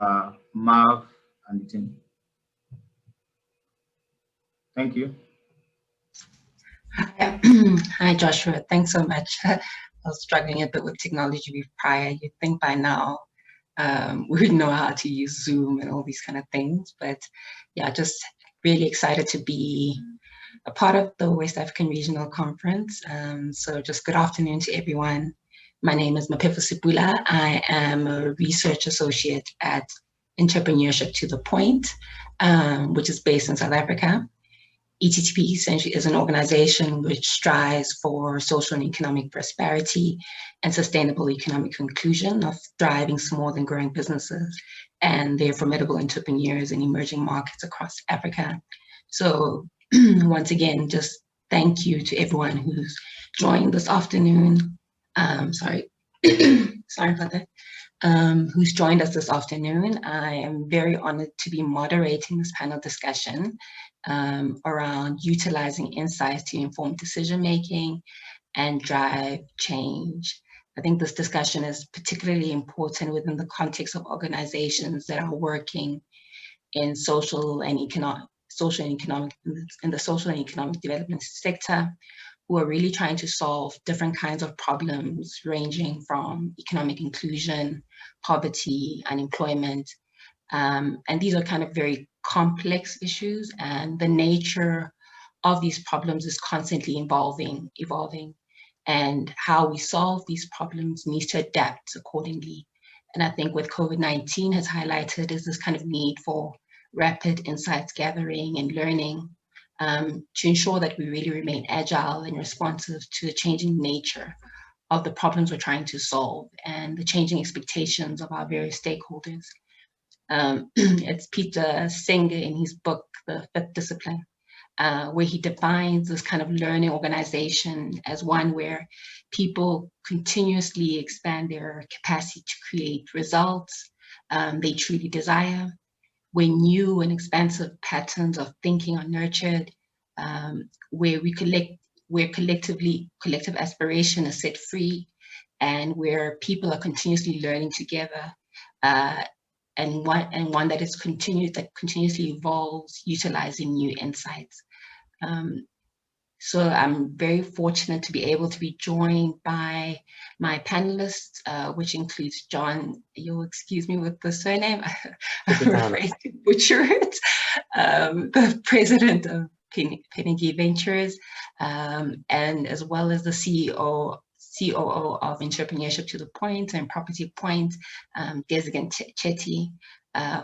Mav and the team. Thank you. Hi, Hi, Joshua. Thanks so much. I was struggling a bit with technology prior. You'd think by now we would know how to use Zoom and all these kind of things. But yeah, just really excited to be a part of the West African Regional Conference. So just good afternoon to everyone. My name is Maphefo Sipula. I am a research associate at Entrepreneurship to the Point, which is based in South Africa. ETTP essentially is an organization which strives for social and economic prosperity and sustainable economic inclusion of thriving small and growing businesses and their formidable entrepreneurs in emerging markets across Africa. So once again, just thank you to everyone who's joined this afternoon. Sorry, sorry about that. Who's joined us this afternoon. I am very honored to be moderating this panel discussion around utilizing insights to inform decision-making and drive change. I think this discussion is particularly important within the context of organizations that are working in the social and economic development sector, who are really trying to solve different kinds of problems ranging from economic inclusion, poverty, unemployment. And these are kind of very complex issues, and the nature of these problems is constantly evolving, and how we solve these problems needs to adapt accordingly. And I think what COVID-19 has highlighted is this kind of need for rapid insights gathering and learning to ensure that we really remain agile and responsive to the changing nature of the problems we're trying to solve and the changing expectations of our various stakeholders. It's Peter Singer in his book, The Fifth Discipline, where he defines this kind of learning organization as one where people continuously expand their capacity to create results they truly desire, where new and expansive patterns of thinking are nurtured, where collective aspiration is set free, and where people are continuously learning together, and one that continuously evolves, utilizing new insights. So I'm very fortunate to be able to be joined by my panelists, which includes John. You'll excuse me with the surname, I'm afraid to butcher it. The president of Pangaea Ventures, and as well as the COO of Entrepreneurship to the Point and Property Point, Desigan Chetty,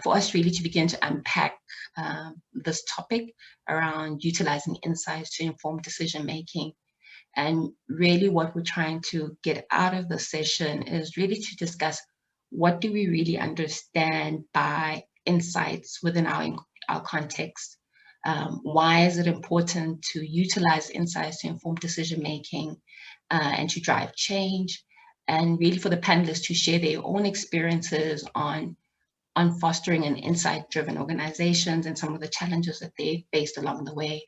for us really to begin to unpack this topic around utilizing insights to inform decision-making. And really what we're trying to get out of the session is really to discuss what do we really understand by insights within our context. Why is it important to utilize insights to inform decision-making and to drive change? And really for the panelists to share their own experiences on fostering an insight-driven organizations and some of the challenges that they faced along the way.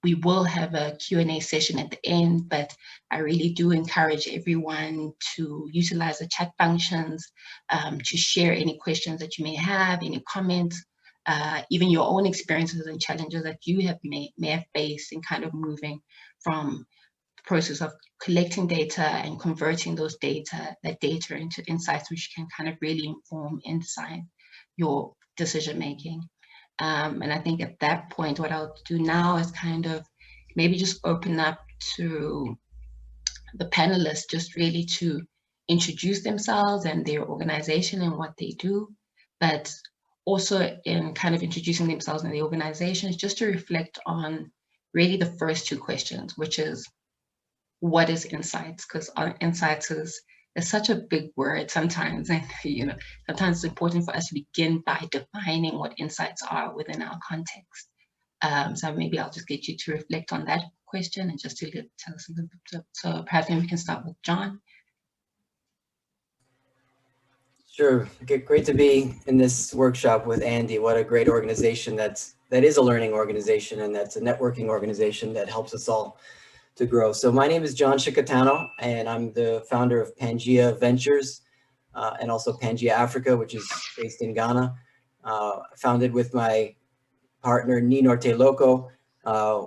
We will have a Q&A session at the end, but I really do encourage everyone to utilize the chat functions to share any questions that you may have, any comments, even your own experiences and challenges that you may have faced in kind of moving from the process of collecting data and converting that data into insights, which can kind of really inform your decision making. And I think at that point, what I'll do now is kind of maybe just open up to the panelists, just really to introduce themselves and their organization and what they do, but also in kind of introducing themselves and the organizations, just to reflect on really the first two questions, which is, what is insights? Because insights is such a big word sometimes, and sometimes it's important for us to begin by defining what insights are within our context. So maybe I'll just get you to reflect on that question and just to tell us a little bit. So perhaps maybe we can start with John. Sure, great to be in this workshop with Andy. What a great organization that is a learning organization, and that's a networking organization that helps us all to grow. So my name is John Scicchitano, and I'm the founder of Pangea Ventures. and also Pangea Africa, which is based in Ghana, founded with my partner, Ni Norte Loco.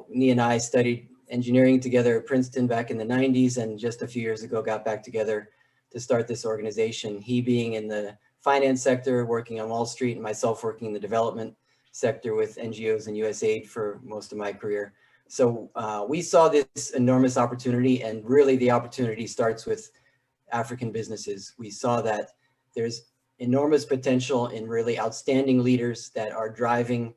Ni and I studied engineering together at Princeton back in the 90s, and just a few years ago got back together to start this organization. He being in the finance sector, working on Wall Street, and myself working in the development sector with NGOs and USAID for most of my career. So we saw this enormous opportunity, and really the opportunity starts with African businesses. We saw that there's enormous potential in really outstanding leaders that are driving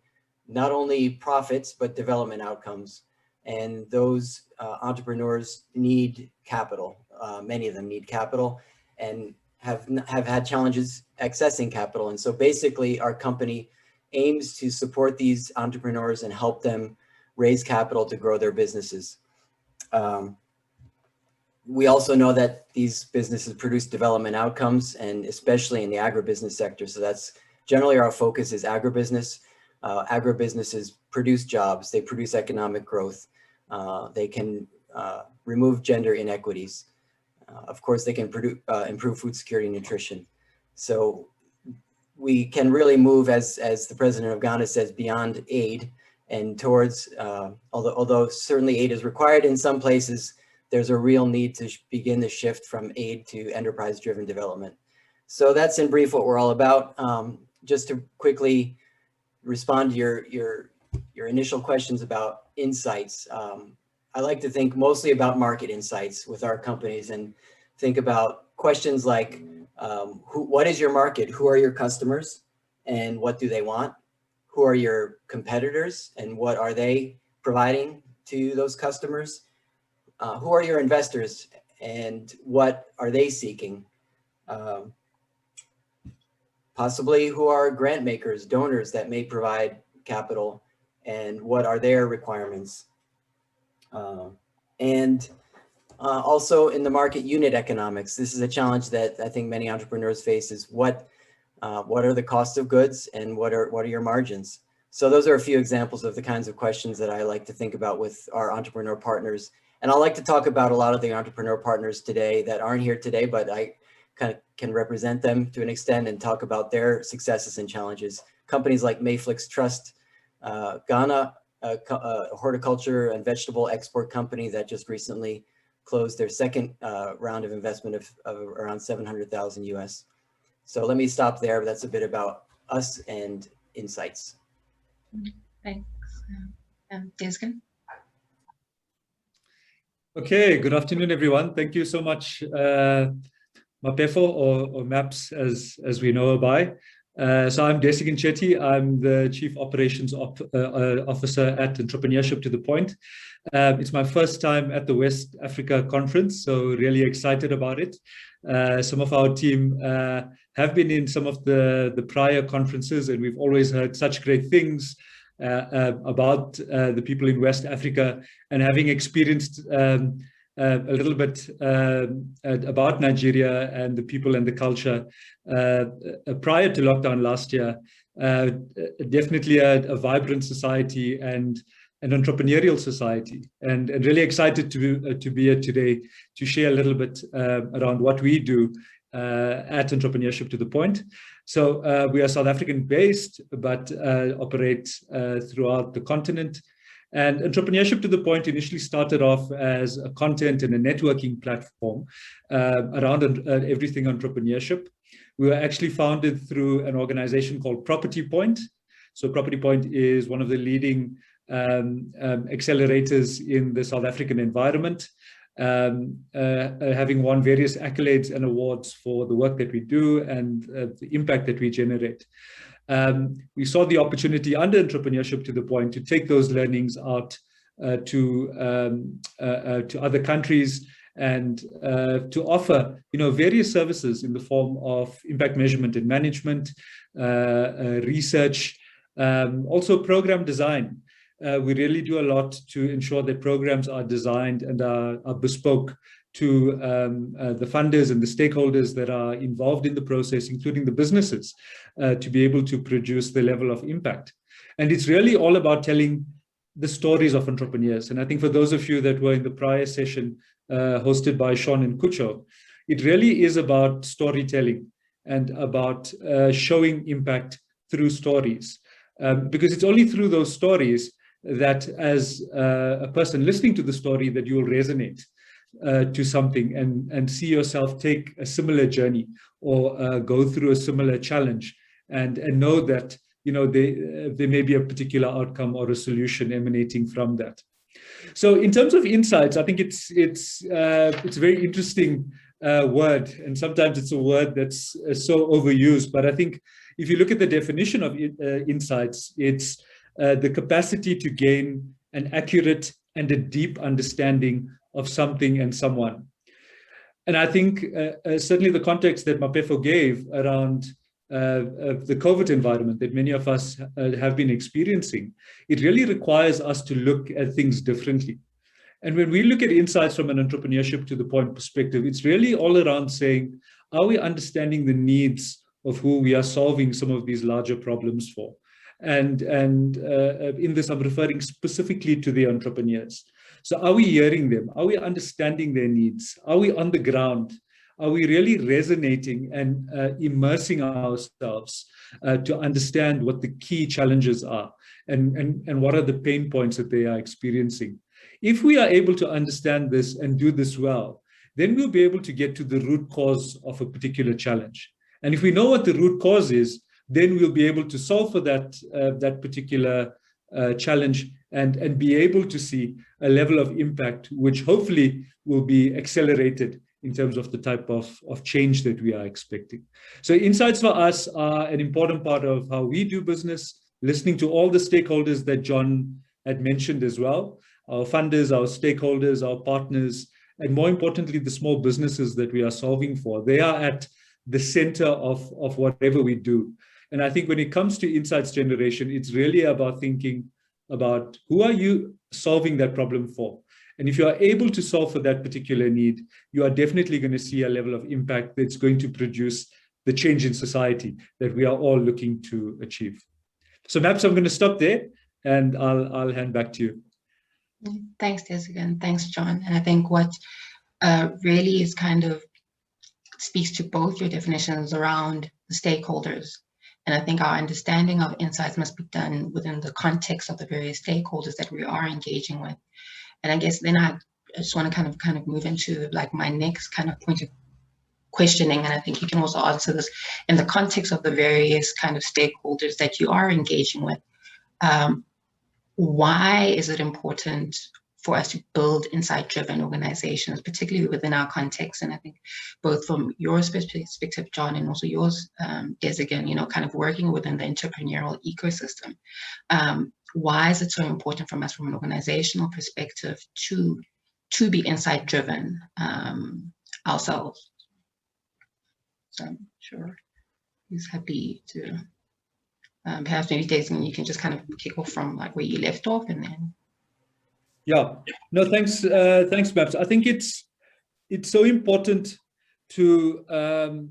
not only profits, but development outcomes. And those entrepreneurs need capital. Many of them need capital and have had challenges accessing capital. And so basically our company aims to support these entrepreneurs and help them raise capital to grow their businesses. We also know that these businesses produce development outcomes, and especially in the agribusiness sector. So that's generally our focus is agribusiness. Agribusinesses produce jobs, they produce economic growth, they can remove gender inequities. Of course, they can improve food security and nutrition. So we can really move, as the president of Ghana says, beyond aid and towards, although certainly aid is required in some places, there's a real need to begin the shift from aid to enterprise-driven development. So that's in brief what we're all about. Just to quickly respond to your initial questions about insights. I like to think mostly about market insights with our companies and think about questions like, what is your market? Who are your customers and what do they want? Who are your competitors and what are they providing to those customers? Who are your investors and what are they seeking? Possibly who are grant makers, donors that may provide capital and what are their requirements? Also in the market unit economics, this is a challenge that I think many entrepreneurs face is what are the costs of goods and what are your margins? So those are a few examples of the kinds of questions that I like to think about with our entrepreneur partners. And I'd like to talk about a lot of the entrepreneur partners today that aren't here today, but I kind of can represent them to an extent and talk about their successes and challenges. Companies like Maphefo Trust, Ghana, a horticulture and vegetable export company that just recently closed their second round of investment of around 700,000 US. So let me stop there. That's a bit about us and insights. Thanks. Desigan. Okay, good afternoon, everyone. Thank you so much, Maphefo, or MAPS as we know her by. So I'm Desigan Chetty. I'm the Chief Operations Officer at Entrepreneurship to the Point. It's my first time at the West Africa Conference, so really excited about it. Some of our team have been in some of the prior conferences, and we've always heard such great things about the people in West Africa, and having experienced a little bit about Nigeria and the people and the culture prior to lockdown last year. Definitely a vibrant society and an entrepreneurial society, and really excited to be here today to share a little bit around what we do at Entrepreneurship to the Point. So we are South African based, but operate throughout the continent. And Entrepreneurship to the Point initially started off as a content and a networking platform around everything entrepreneurship. We were actually founded through an organization called Property Point. So Property Point is one of the leading accelerators in the South African environment, having won various accolades and awards for the work that we do and the impact that we generate. We saw the opportunity under Entrepreneurship to the Point to take those learnings out to other countries and to offer, various services in the form of impact measurement and management, research, also program design. We really do a lot to ensure that programs are designed and are bespoke to the funders and the stakeholders that are involved in the process, including the businesses, to be able to produce the level of impact. And it's really all about telling the stories of entrepreneurs. And I think for those of you that were in the prior session hosted by Sean and Kucho, it really is about storytelling. and about showing impact through stories. Because it's only through those stories that as a person listening to the story that you will resonate to something and see yourself take a similar journey or go through a similar challenge and know that, you know, there may be a particular outcome or a solution emanating from that. So in terms of insights, I think it's a very interesting word, and sometimes it's a word that's so overused. But I think if you look at the definition of insights, it's the capacity to gain an accurate and a deep understanding of something and someone. And I think certainly the context that Maphefo gave around the COVID environment that many of us have been experiencing, it really requires us to look at things differently. And when we look at insights from an entrepreneurship to the point perspective, it's really all around saying, are we understanding the needs of who we are solving some of these larger problems for? And in this, I'm referring specifically to the entrepreneurs. So are we hearing them? Are we understanding their needs? Are we on the ground? Are we really resonating and immersing ourselves to understand what the key challenges are and what are the pain points that they are experiencing? If we are able to understand this and do this well, then we'll be able to get to the root cause of a particular challenge. And if we know what the root cause is, then we'll be able to solve for that particular challenge and be able to see a level of impact, which hopefully will be accelerated in terms of the type of change that we are expecting. So insights for us are an important part of how we do business, listening to all the stakeholders that John had mentioned as well, our funders, our stakeholders, our partners, and more importantly, the small businesses that we are solving for. They are at the center of whatever we do. And I think when it comes to insights generation, it's really about thinking about who are you solving that problem for? And if you are able to solve for that particular need, you are definitely going to see a level of impact that's going to produce the change in society that we are all looking to achieve. So Maps, I'm going to stop there and I'll hand back to you. Thanks, Desigan. Thanks, John. And I think what really is kind of speaks to both your definitions around the stakeholders. And I think our understanding of insights must be done within the context of the various stakeholders that we are engaging with. And I guess then I just want to kind of move into like my next kind of point of questioning. And I think you can also answer this in the context of the various kind of stakeholders that you are engaging with. Why is it important for us to build insight-driven organizations, particularly within our context? And I think both from your perspective, John, and also yours, Desigan, you know, kind of working within the entrepreneurial ecosystem. Why is it so important from us from an organizational perspective to be insight-driven ourselves? So I'm sure he's happy to, perhaps maybe Desigan, you can just kind of kick off from like where you left off and then. Yeah, no, thanks, Maps. I think it's so important to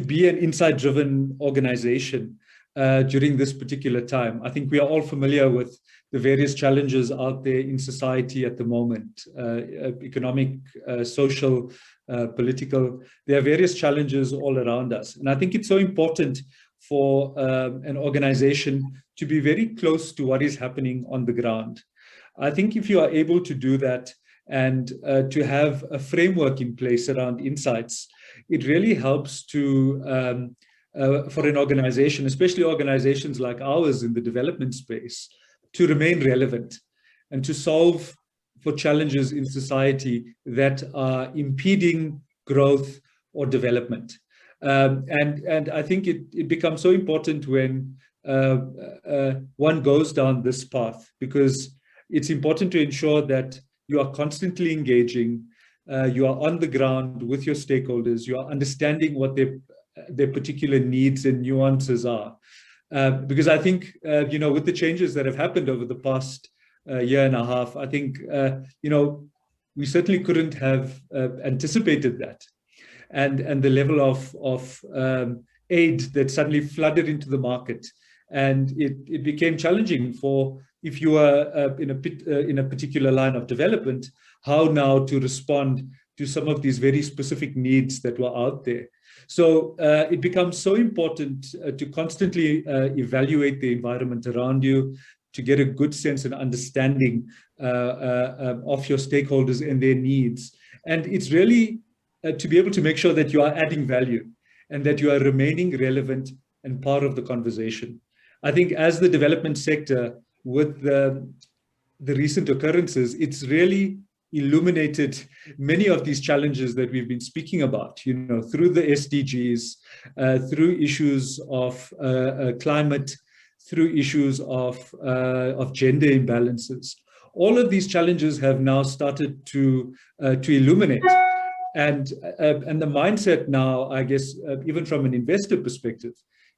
be an insight-driven organization during this particular time. I think we are all familiar with the various challenges out there in society at the moment, economic, social, political. There are various challenges all around us. And I think it's so important for an organization to be very close to what is happening on the ground. I think if you are able to do that and to have a framework in place around insights, it really helps to, for an organization, especially organizations like ours in the development space, to remain relevant and to solve for challenges in society that are impeding growth or development. And I think it becomes so important when one goes down this path, because it's important to ensure that you are constantly engaging, you are on the ground with your stakeholders, you are understanding what their particular needs and nuances are. Because I think, you know, with the changes that have happened over the past year and a half, I think, you know, we certainly couldn't have anticipated that. And the level of aid that suddenly flooded into the market. And it became challenging for, if you are in a particular line of development, how now to respond to some of these very specific needs that were out there. So it becomes so important to constantly evaluate the environment around you, to get a good sense and understanding of your stakeholders and their needs. And it's really to be able to make sure that you are adding value and that you are remaining relevant and part of the conversation. I think as the development sector, with the recent occurrences, it's really illuminated many of these challenges that we've been speaking about, through the SDGs, through issues of climate, through issues of gender imbalances. All of these challenges have now started to illuminate. And the mindset now, I guess, even from an investor perspective,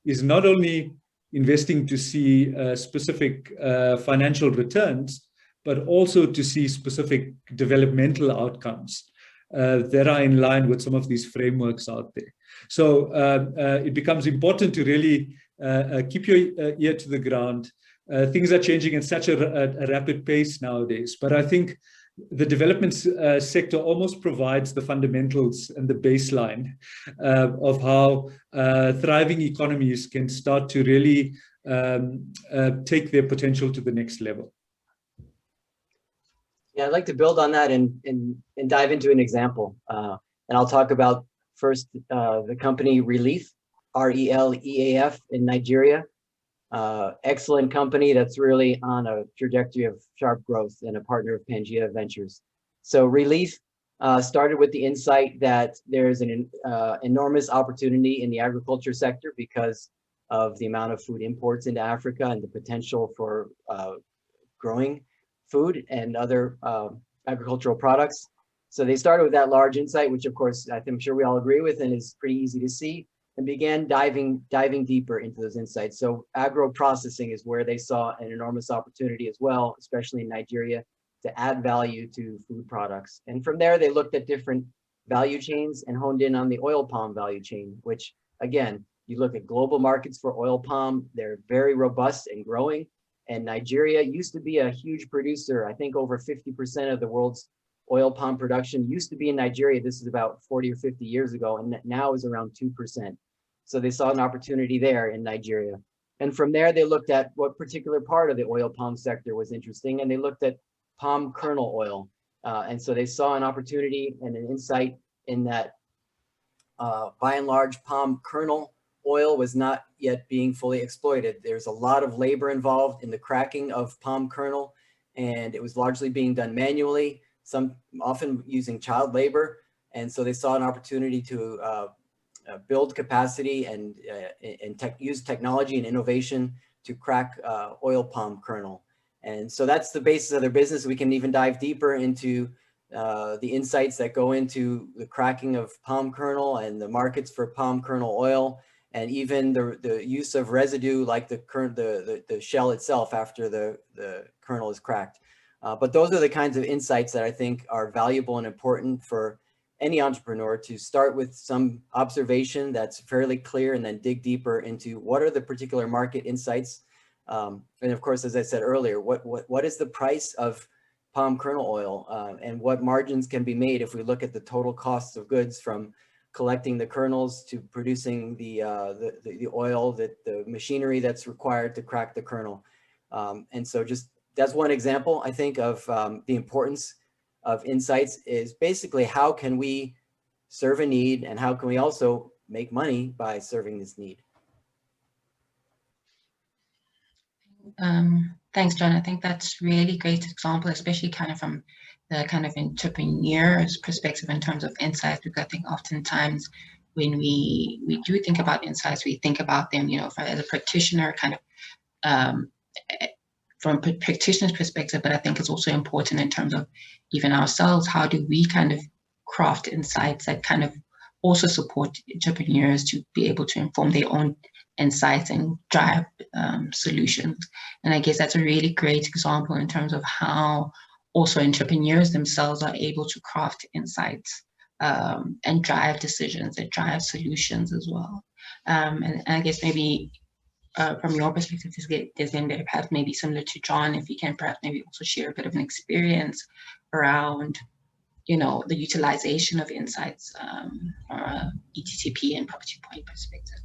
is not only investing to see specific financial returns, but also to see specific developmental outcomes that are in line with some of these frameworks out there. So it becomes important to really keep your ear to the ground. Things are changing at such a rapid pace nowadays, but I think the development sector almost provides the fundamentals and the baseline of how thriving economies can start to really take their potential to the next level. Yeah, I'd like to build on that and dive into an example. And I'll talk about first the company Relief, RELEAF in Nigeria. Excellent company that's really on a trajectory of sharp growth and a partner of Pangea Ventures. So Relief started with the insight that there's an enormous opportunity in the agriculture sector because of the amount of food imports into Africa and the potential for growing food and other agricultural products. So they started with that large insight, which of course I'm sure we all agree with and is pretty easy to see, and began diving deeper into those insights. So agro-processing is where they saw an enormous opportunity as well, especially in Nigeria, to add value to food products. And from there, they looked at different value chains and honed in on the oil palm value chain, which again, you look at global markets for oil palm, they're very robust and growing. And Nigeria used to be a huge producer. I think over 50% of the world's oil palm production used to be in Nigeria. This is about 40 or 50 years ago, and now is around 2%. So they saw an opportunity there in Nigeria. And from there, they looked at what particular part of the oil palm sector was interesting, and they looked at palm kernel oil. And so they saw an opportunity and an insight in that by and large, palm kernel oil was not yet being fully exploited. There's a lot of labor involved in the cracking of palm kernel, and it was largely being done manually, often using child labor. And so they saw an opportunity to build capacity and use technology and innovation to crack oil palm kernel. And so that's the basis of their business. We can even dive deeper into the insights that go into the cracking of palm kernel and the markets for palm kernel oil, and even the use of residue like the shell itself after the kernel is cracked. But those are the kinds of insights that I think are valuable and important for any entrepreneur to start with some observation that's fairly clear and then dig deeper into what are the particular market insights. And of course, as I said earlier, what is the price of palm kernel oil and what margins can be made if we look at the total costs of goods from collecting the kernels to producing the oil, the machinery that's required to crack the kernel. And so just that's one example, I think, of the importance of insights is basically how can we serve a need and how can we also make money by serving this need. Thanks, John. I think that's really great example, especially kind of from the kind of entrepreneur's perspective in terms of insights, because I think oftentimes when we do think about insights, we think about them, as a practitioner, kind of from a practitioner's perspective, but I think it's also important in terms of even ourselves, how do we kind of craft insights that kind of also support entrepreneurs to be able to inform their own insights and drive solutions. And I guess that's a really great example in terms of how also entrepreneurs themselves are able to craft insights and drive decisions and drive solutions as well. And I guess maybe from your perspective, Desigan, perhaps maybe similar to John, if you can perhaps maybe also share a bit of an experience around the utilization of insights from a ETCP and property point perspective.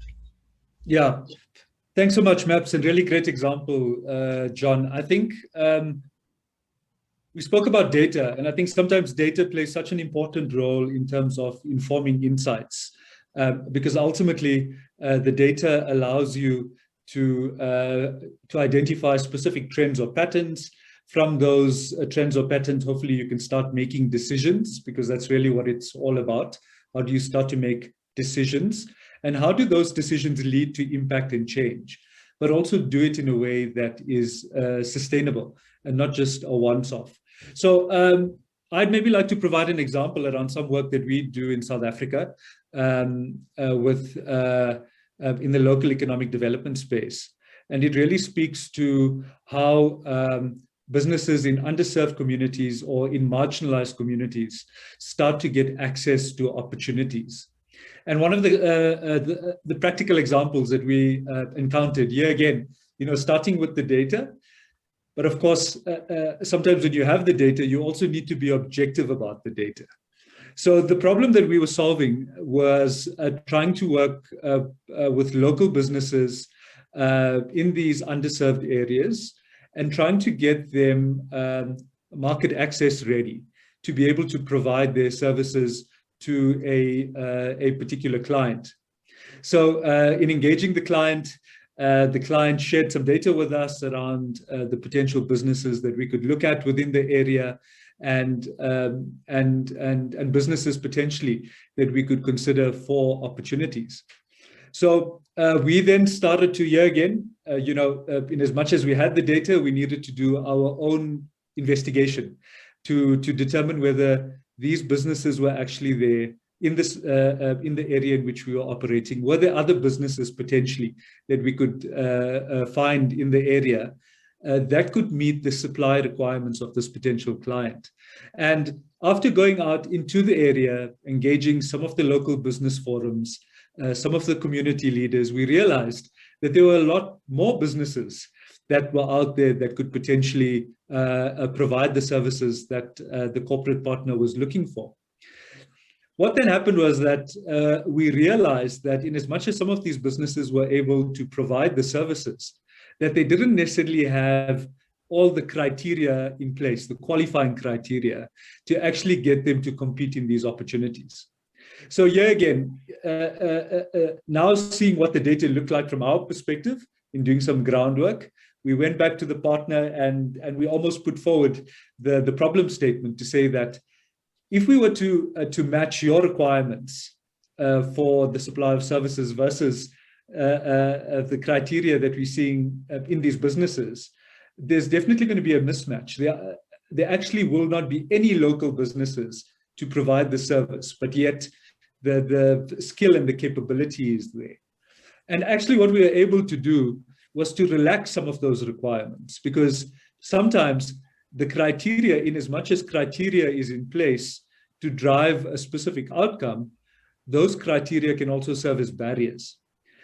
Yeah, thanks so much, Maps, and really great example, John. I think we spoke about data, and I think sometimes data plays such an important role in terms of informing insights, because ultimately the data allows you to identify specific trends or patterns. From those trends or patterns, hopefully you can start making decisions, because that's really what it's all about. How do you start to make decisions? And how do those decisions lead to impact and change? But also do it in a way that is sustainable and not just a once-off. So I'd maybe like to provide an example around some work that we do in South Africa in the local economic development space. And it really speaks to how businesses in underserved communities or in marginalized communities start to get access to opportunities. And one of the practical examples that we encountered here again, starting with the data. But of course, sometimes when you have the data, you also need to be objective about the data. So the problem that we were solving was trying to work with local businesses in these underserved areas and trying to get them market access ready to be able to provide their services to a particular client. So in engaging the client shared some data with us around the potential businesses that we could look at within the area, and businesses potentially that we could consider for opportunities. So we then started to, in as much as we had the data, we needed to do our own investigation to determine whether these businesses were actually there in this in the area in which we were operating. Were there other businesses potentially that we could find in the area that could meet the supply requirements of this potential client? And after going out into the area, engaging some of the local business forums, some of the community leaders, we realized that there were a lot more businesses that were out there that could potentially provide the services that the corporate partner was looking for. What then happened was that we realized that in as much as some of these businesses were able to provide the services, that they didn't necessarily have all the criteria in place, the qualifying criteria, to actually get them to compete in these opportunities. So here again, now seeing what the data looked like from our perspective in doing some groundwork, we went back to the partner and we almost put forward the problem statement to say that if we were to match your requirements for the supply of services versus the criteria that we're seeing in these businesses, there's definitely going to be a mismatch. There actually will not be any local businesses to provide the service, but yet the skill and the capability is there. And actually what we were able to do was to relax some of those requirements, because sometimes the criteria, in as much as criteria is in place to drive a specific outcome, those criteria can also serve as barriers.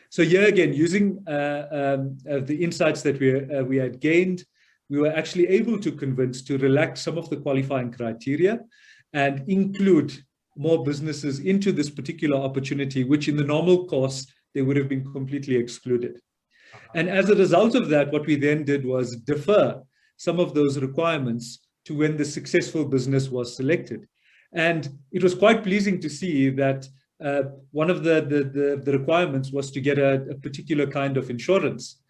So here again, using the insights that we had gained, we were actually able to convince to relax some of the qualifying criteria and include more businesses into this particular opportunity, which in the normal course, they would have been completely excluded. And as a result of that, what we then did was defer some of those requirements to when the successful business was selected. And it was quite pleasing to see that one of the requirements was to get a particular kind of insurance.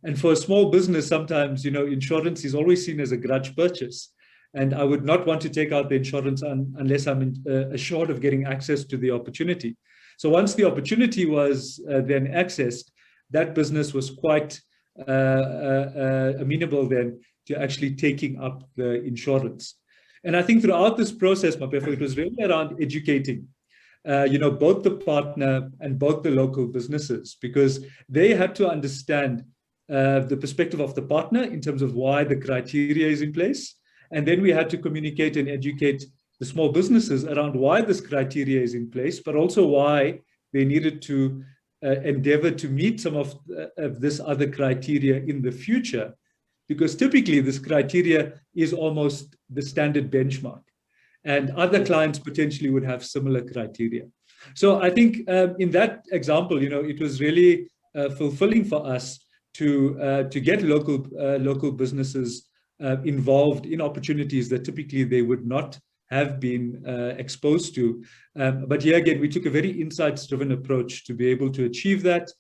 And for a small business, sometimes, insurance is always seen as a grudge purchase. And I would not want to take out the insurance unless I'm assured of getting access to the opportunity. So once the opportunity was then accessed, that business was quite amenable then to actually taking up the insurance. And I think throughout this process, Maphefo, it was really around educating, both the partner and both the local businesses, because they had to understand the perspective of the partner in terms of why the criteria is in place. And then we had to communicate and educate the small businesses around why this criteria is in place, but also why they needed to endeavor to meet some of this other criteria in the future, because typically this criteria is almost the standard benchmark. and other clients potentially would have similar criteria. So I think in that example, it was really fulfilling for us to get local businesses involved in opportunities that typically they would not have been exposed to. But here again, we took a very insights-driven approach to be able to achieve that,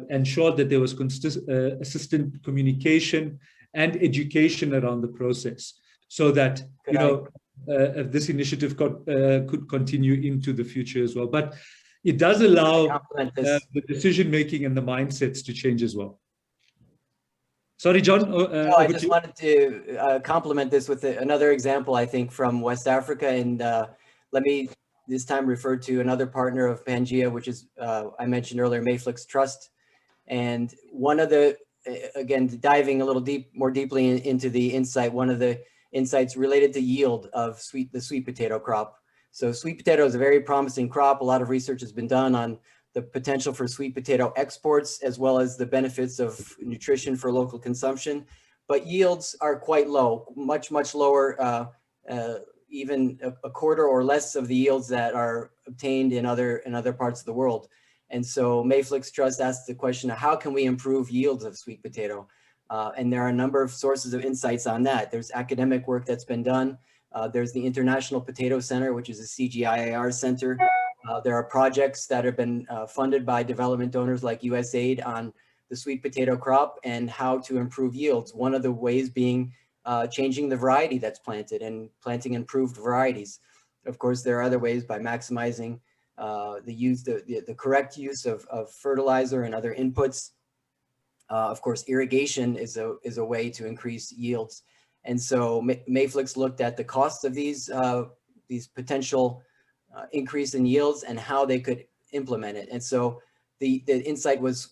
ensured that there was consistent communication and education around the process, so that this initiative could continue into the future as well. But it does allow the decision-making and the mindsets to change as well. Sorry, John. No, I just wanted to complement this with another example, I think, from West Africa. And let me this time refer to another partner of Pangea, which is, I mentioned earlier, Maphefo Trust. And one of the, again, diving a little more deeply into the insight, one of the insights related to yield of the sweet potato crop. So sweet potato is a very promising crop. A lot of research has been done on the potential for sweet potato exports, as well as the benefits of nutrition for local consumption. But yields are quite low, much lower, even a quarter or less of the yields that are obtained in other parts of the world. And so Maphefo Trust asked the question of how can we improve yields of sweet potato? And there are a number of sources of insights on that. There's academic work that's been done. There's the International Potato Center, which is a CGIAR center. There are projects that have been funded by development donors like USAID on the sweet potato crop and how to improve yields. One of the ways being changing the variety that's planted and planting improved varieties. Of course, there are other ways by maximizing the correct use of fertilizer and other inputs. Of course, irrigation is a way to increase yields. And so Maphefo looked at the costs of these potential increase in yields and how they could implement it. And so the insight was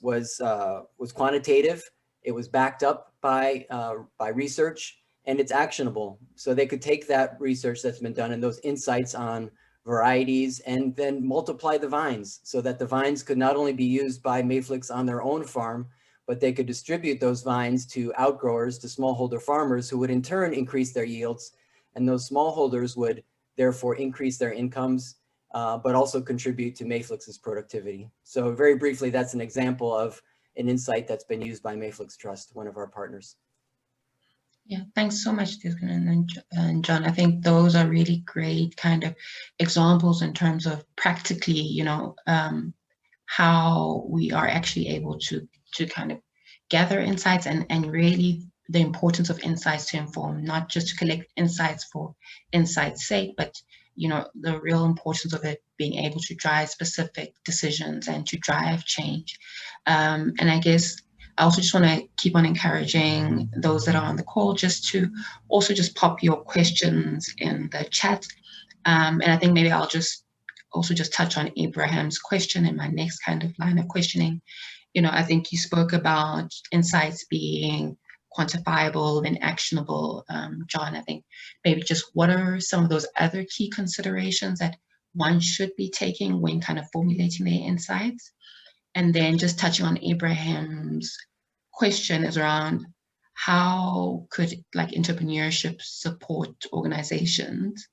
quantitative. It was backed up by research, and it's actionable. So they could take that research that's been done and those insights on varieties and then multiply the vines so that the vines could not only be used by Maphefo on their own farm, but they could distribute those vines to outgrowers, to smallholder farmers who would in turn increase their yields. And those smallholders would therefore increase their incomes, but also contribute to Maphefo's productivity. So very briefly, that's an example of an insight that's been used by Maphefo Trust, one of our partners. Yeah, thanks so much, Desigan and John. I think those are really great kind of examples in terms of practically, how we are actually able to kind of gather insights and really the importance of insights to inform, not just to collect insights for insight's sake, but the real importance of it being able to drive specific decisions and to drive change. And I guess I also just want to keep on encouraging those that are on the call just to also just pop your questions in the chat. And I think maybe I'll just also just touch on Abraham's question in my next kind of line of questioning. I think you spoke about insights being quantifiable and actionable. John, I think maybe just what are some of those other key considerations that one should be taking when kind of formulating their insights? And then just touching on Abraham's question is around how could entrepreneurship support organizations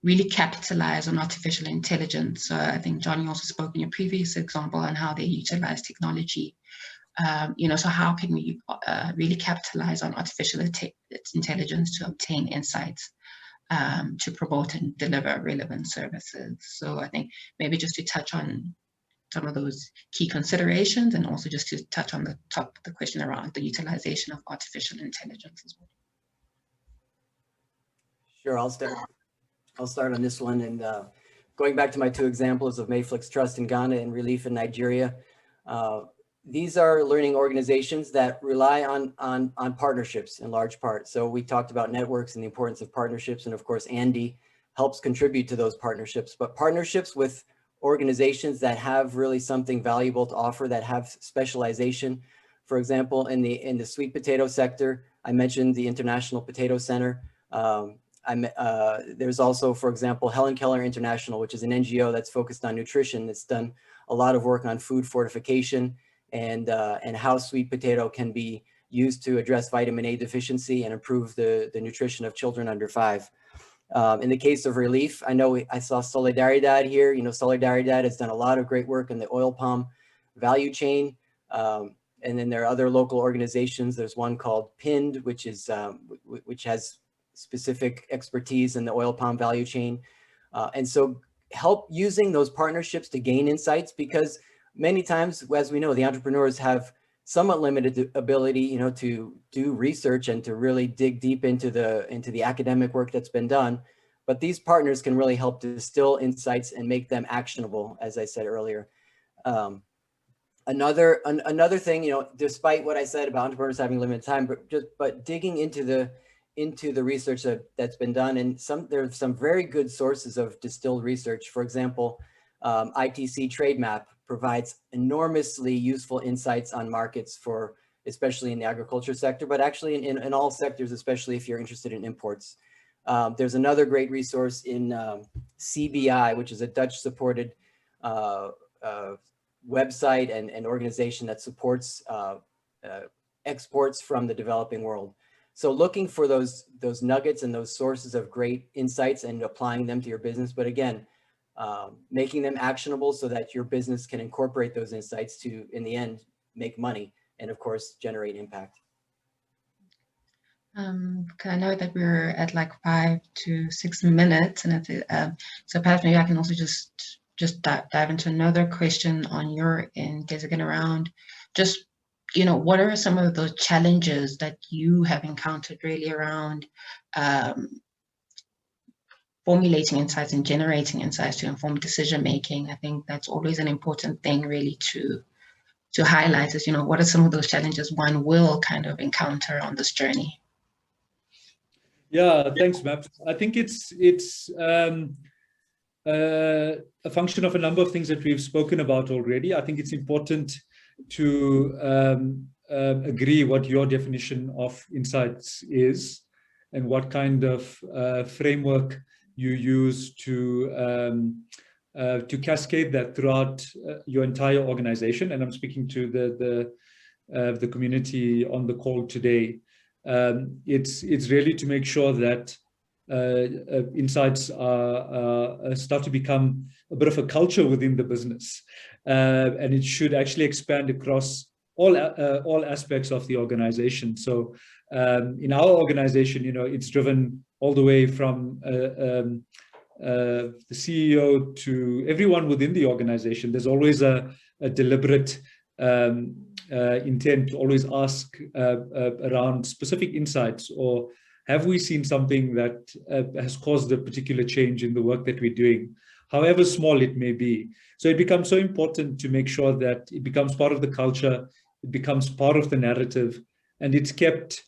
really capitalize on artificial intelligence. So I think John, you also spoke in your previous example on how they utilize technology. So how can we really capitalize on artificial intelligence to obtain insights to promote and deliver relevant services? So I think maybe just to touch on some of those key considerations and also just to touch on the top of the question around the utilization of artificial intelligence as well. Sure, I'll start on this one. And going back to my two examples of Maphefo Trust in Ghana and Relief in Nigeria, these are learning organizations that rely on partnerships in large part. So we talked about networks and the importance of partnerships. And of course, Andy helps contribute to those partnerships, but partnerships with organizations that have really something valuable to offer, that have specialization. For example, in the sweet potato sector, I mentioned the International Potato Center. There's also, for example, Helen Keller International, which is an NGO that's focused on nutrition. That's done a lot of work on food fortification and how sweet potato can be used to address vitamin A deficiency and improve the nutrition of children under 5. In the case of relief, I know I saw Solidaridad here. You know, Solidaridad has done a lot of great work in the oil palm value chain. And then there are other local organizations. There's one called PIND, which has specific expertise in the oil palm value chain. And so help using those partnerships to gain insights, because many times, as we know, the entrepreneurs have somewhat limited ability, you know, to do research and to really dig deep into the academic work that's been done. But these partners can really help distill insights and make them actionable, as I said earlier. Another thing, you know, despite what I said about entrepreneurs having limited time, but digging into the research that's been done, and there's some very good sources of distilled research. For example, ITC Trade Map provides enormously useful insights on markets especially in the agriculture sector, but actually in all sectors, especially if you're interested in imports. There's another great resource in CBI, which is a Dutch supported website and organization that supports exports from the developing world. So looking for those nuggets and those sources of great insights and applying them to your business, but again, making them actionable so that your business can incorporate those insights to, in the end, make money and of course, generate impact. I know that we're at like 5 to 6 minutes, and so perhaps maybe I can also just dive into another question on your end, Desigan, around just, you know, what are some of the challenges that you have encountered really around formulating insights and generating insights to inform decision making? I think that's always an important thing really to highlight is, you know, what are some of those challenges one will kind of encounter on this journey? Yeah, thanks, Maps. I think it's a function of a number of things that we've spoken about already. I think it's important to agree what your definition of insights is and what kind of framework you use to cascade that throughout your entire organization. And I'm speaking to the community on the call today. It's really to make sure that insights start to become a bit of a culture within the business, and it should actually expand across all aspects of the organization. So in our organization, you know, it's driven all the way from the CEO to everyone within the organization. There's always a deliberate intent to always ask around specific insights, or have we seen something that has caused a particular change in the work that we're doing, however small it may be. So it becomes so important to make sure that it becomes part of the culture, it becomes part of the narrative, and it's kept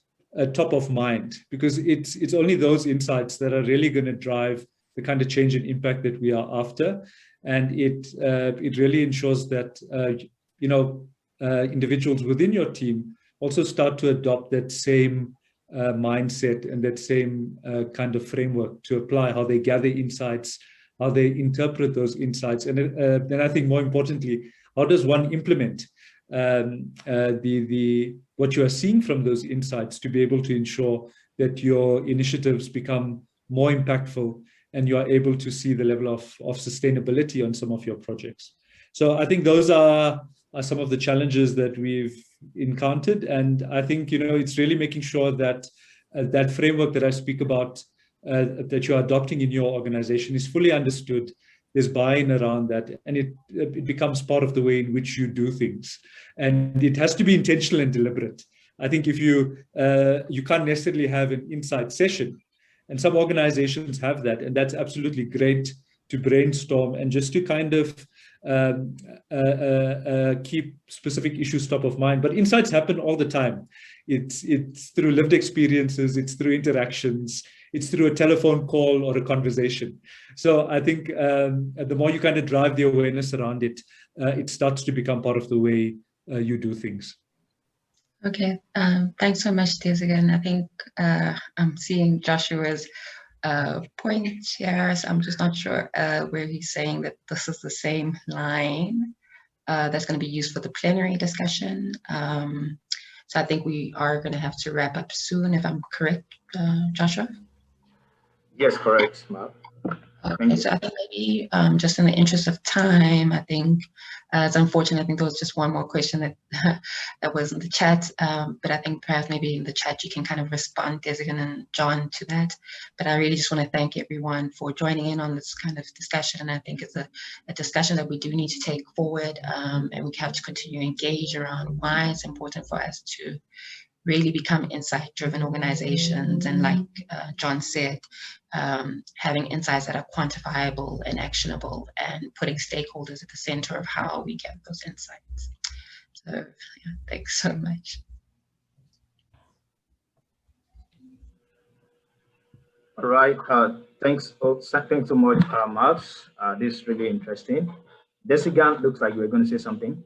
top of mind, because it's only those insights that are really going to drive the kind of change and impact that we are after. And it really ensures that individuals within your team also start to adopt that same mindset and that same kind of framework to apply how they gather insights, how they interpret those insights, and then I think more importantly, how does one implement what you are seeing from those insights to be able to ensure that your initiatives become more impactful and you are able to see the level of sustainability on some of your projects. So I think those are some of the challenges that we've encountered. And I think, you know, it's really making sure that that framework that I speak about, that you're adopting in your organization is fully understood. There's buy-in around that, and it becomes part of the way in which you do things. And it has to be intentional and deliberate. I think if you can't necessarily have an insight session, and some organizations have that, and that's absolutely great to brainstorm and just to kind of keep specific issues top of mind. But insights happen all the time. It's through lived experiences, it's through interactions, it's through a telephone call or a conversation. So I think the more you kind of drive the awareness around it, it starts to become part of the way you do things. Okay, thanks so much, Desigan. I think I'm seeing Joshua's point here, so I'm just not sure where he's saying that this is the same line that's going to be used for the plenary discussion. So I think we are going to have to wrap up soon, if I'm correct, Joshua. Yes, correct, Mark. Okay, so I think maybe just in the interest of time, I think it's unfortunate. I think there was just one more question that that was in the chat, but I think perhaps maybe in the chat you can kind of respond, Desigan and John, to that. But I really just want to thank everyone for joining in on this kind of discussion, and I think it's a discussion that we do need to take forward, and we have to continue to engage around why it's important for us to really become insight-driven organizations, and like John said, having insights that are quantifiable and actionable, and putting stakeholders at the center of how we get those insights. So yeah, thanks so much. All right. Thanks so much, Mark. This is really interesting. Desigan, looks like you were going to say something.